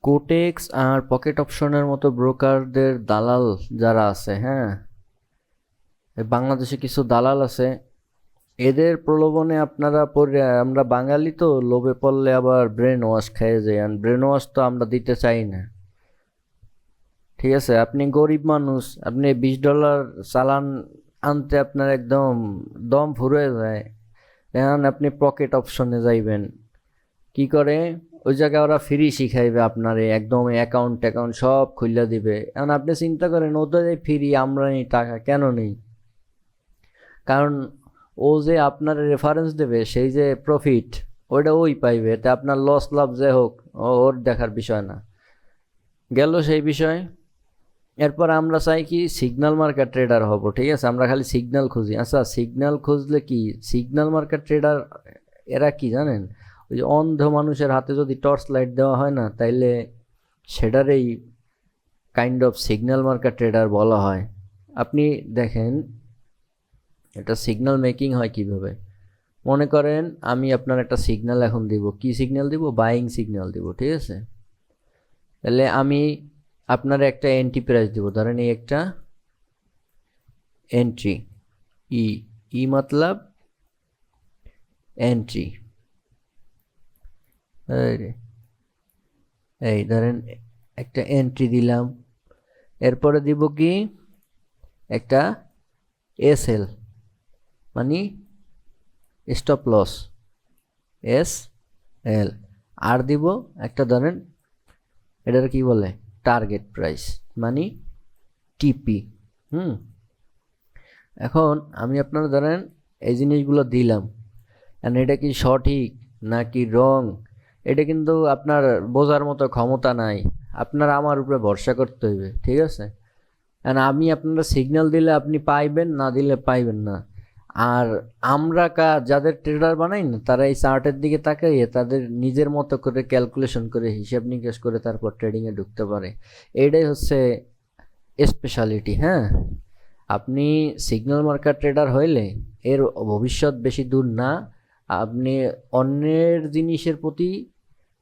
Quotex আর pocket অপশনের মতো ব্রোকারদের দালাল যারা আছে, হ্যাঁ, বাংলাদেশে কিছু দালাল আছে। এদের প্রলোভনে আপনারা পড়ে, আমরা বাঙালি তো লোভে পড়লে আবার ব্রেন ওয়াশ খেয়ে যাই, আর ব্রেন ওয়াশ তো আমরা দিতে চাই না। ঠিক আছে, আপনি গরিব মানুষ, আপনি $20 চালান আনতে আপনার একদম দম ফুরে যায়। এখন আপনি পকেট অপশনে যাইবেন, কি করে ওই জায়গায় ওরা ফ্রি শিখাইবে আপনারে, একদম অ্যাকাউন্ট ট্যাকাউন্ট সব খুললে দিবে। এখন আপনি চিন্তা করেন, ওদের ফ্রি, আমরা নেই টাকা কেন নেই? কারণ ও যে আপনার রেফারেন্স দেবে, সেই যে প্রফিট ওইটা ওই পাইবে, তা আপনার লস লাভ যে হোক ওর দেখার বিষয় না। গেল সেই বিষয়। এরপর আমরা চাই কি সিগন্যাল মার্কেট ট্রেডার হব, ঠিক আছে, আমরা খালি সিগন্যাল খুঁজি। আচ্ছা, সিগন্যাল খুঁজলে কি সিগন্যাল মার্কেট ট্রেডার এরা কি জানেন? ওই যে অন্ধ মানুষের হাতে যদি টর্চ লাইট দেওয়া হয় না, তাইলে সেটারই kind of signal market trader বলা হয়। আপনি দেখেন এটা সিগন্যাল মেকিং হয় কিভাবে। মনে করেন আমি আপনার একটা সিগন্যাল এখন দিব, কি সিগন্যাল দিব? বাইং সিগন্যাল দিব, ঠিক আছে। তাহলে আমি আপনার একটা এন্ট্রি প্রাইস দিব, ধরেন এই একটা এন্ট্রি, ই ই মতলব এন্ট্রি। এই ধরেন একটা এন্ট্রি দিলাম, এরপরে দিব কি একটা এসএল, মানে স্টপ লস, এস এল। আর দিব একটা, ধরেন এটার কি বলে, টার্গেট প্রাইস, মানে টিপি। এখন আমি আপনারা ধরেন এই জিনিসগুলো দিলাম, এটা কি সঠিক নাকি রং, এটা কিন্তু আপনার বোঝার মতো ক্ষমতা নাই। আপনার আমার উপরে ভরসা করতে হইবে, ঠিক আছে। আমি আপনারা সিগন্যাল দিলে আপনি পাইবেন, না দিলে পাইবেন না। আর আমরা যাদের ট্রেডার বানাই না, তারা এই চার্টের দিকে তাকাইয়ে তাদের নিজের মতো করে ক্যালকুলেশন করে, হিসাব নিকাশ করে তারপর ট্রেডিংয়ে ঢুকতে পারে। এইটাই হচ্ছে স্পেশালিটি। হ্যাঁ, আপনি সিগন্যাল মার্কেট ট্রেডার হইলে এর ভবিষ্যৎ বেশি দূর না। আপনি অন্যের জিনিসের প্রতি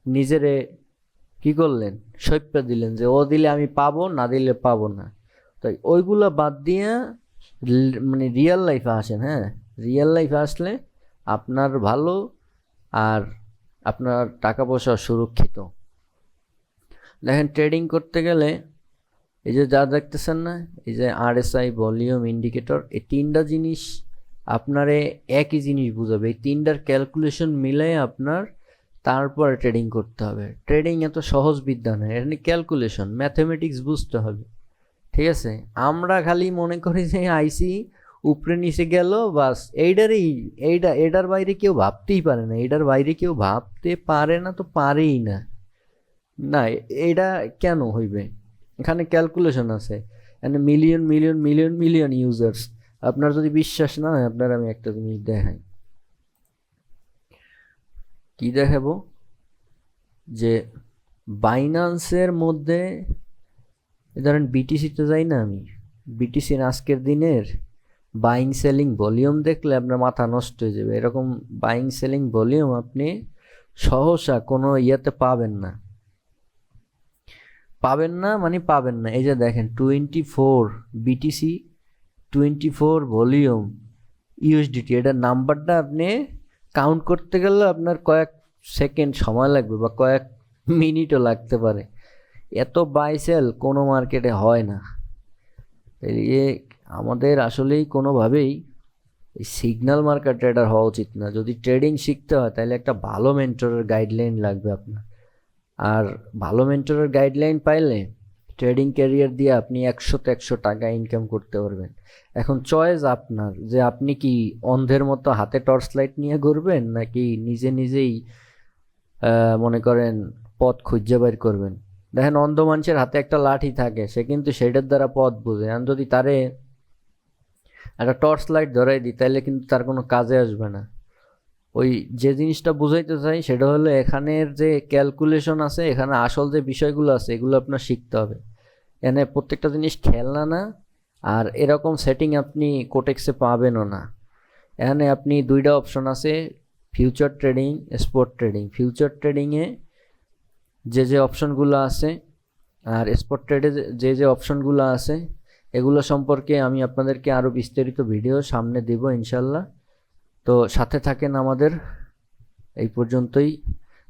নিজেরে কি করলেন, সৈপ্য দিলেন, যে ও দিলে আমি পাবো, না দিলে পাবো না। তাই ওইগুলো বাদ দিয়ে মানে রিয়েল লাইফে আসেন। হ্যাঁ, রিয়েল লাইফে আসলে আপনার ভালো, আর আপনার টাকা পয়সা সুরক্ষিত। দেখেন ট্রেডিং করতে গেলে এই যে যা দেখতেছেন না, এই যে আরএসআই, ভলিউম, ইন্ডিকেটর, এই তিনটা জিনিস আপনারে একই জিনিস বুঝাবে। এই তিনটার ক্যালকুলেশন মিলে আপনার তারপরে ট্রেডিং করতে হবে। ট্রেডিং এত সহজ বিদ্যা নয়, এখানে ক্যালকুলেশন, ম্যাথমেটিক্স বুঝতে হবে, ঠিক আছে। আমরা খালি মনে করি যে আইসি উপরে নিচে গেল, বাস এটার বাইরে কেউ ভাবতেই পারে না, এটার বাইরে কেউ ভাবতে পারে না, তো পারেই না। না, এটা কেন হইবে? এখানে ক্যালকুলেশন আছে, এখানে million million million million users. আপনার যদি বিশ্বাস না হয়, আপনার আমি একটা জিনিস দেখাই। কি দেখাবো? যে বাইন্যান্সের মধ্যে ধরেন বিটিসিতে যাই না আমি, বিটিসির আজকের দিনের বাইং সেলিং ভলিউম দেখলে আপনার মাথা নষ্ট হয়ে যাবে। এরকম বাইং সেলিং ভলিউম আপনি সহসা কোনো ইয়েতে পাবেন না, পাবেন না, মানে পাবেন না। এই যে দেখেন 24 বিটিসি, 24 ভলিউম ইউএসডিটি, এটার নাম্বারটা আপনি কাউন্ট করতে গেলে আপনার কয়েক সেকেন্ড সময় লাগবে, বা কয়েক মিনিটও লাগতে পারে। এত বাই সেল কোনো মার্কেটে হয় না। এ আমাদের আসলেই কোনোভাবেই এই সিগন্যাল মার্কেট ট্রেডার হওয়া উচিত না। যদি ট্রেডিং শিখতে হয়, তাহলে একটা ভালো মেন্টরের গাইডলাইন লাগবে আপনার। আর ভালো মেন্টরের গাইডলাইন পাইলে ট্রেডিং ক্যারিয়ার দিয়ে আপনি 100তে 100 টাকা ইনকাম করতে পারবেন। এখন চয়েস আপনার, যে আপনি কি অন্ধের মতো হাতে টর্চ লাইট নিয়ে ঘুরবেন, নাকি নিজে নিজেই মনে করেন পথ খুঁজে বের করবেন। দেখেন অন্ধ মানুষের হাতে একটা লাঠি থাকে, সে কিন্তু সেটার দ্বারা পথ বোঝে। আর যদি তারে একটা টর্চ লাইট ধরাই দিই, তাহলে কিন্তু তার কোনো কাজে আসবে না। ওই যে জিনিসটা বুঝাইতে চাই সেটা হলো, এখানের যে ক্যালকুলেশন আছে, এখানে আসল যে বিষয়গুলো আছে, এগুলো আপনার শিখতে হবে। এখানে প্রত্যেকটা জিনিস খেলনা না। আর এরকম সেটিং আপনি কোটেক্সে পাবেনও না। এখানে আপনি দুইটা অপশন আছে, future trading, spot trading. Future ট্রেডিংয়ে যে যে অপশনগুলো আছে আর স্পট ট্রেডে যে যে অপশনগুলো আছে এগুলো সম্পর্কে আমি আপনাদেরকে আরও বিস্তারিত ভিডিও সামনে দেব ইনশাল্লাহ। তো সাথে থাকেন আমাদের। এই পর্যন্তই।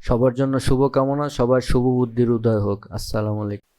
সবার জন্য শুভকামনা, সবার শুভ বুদ্ধির উদয় হোক। আসসালামু আলাইকুম।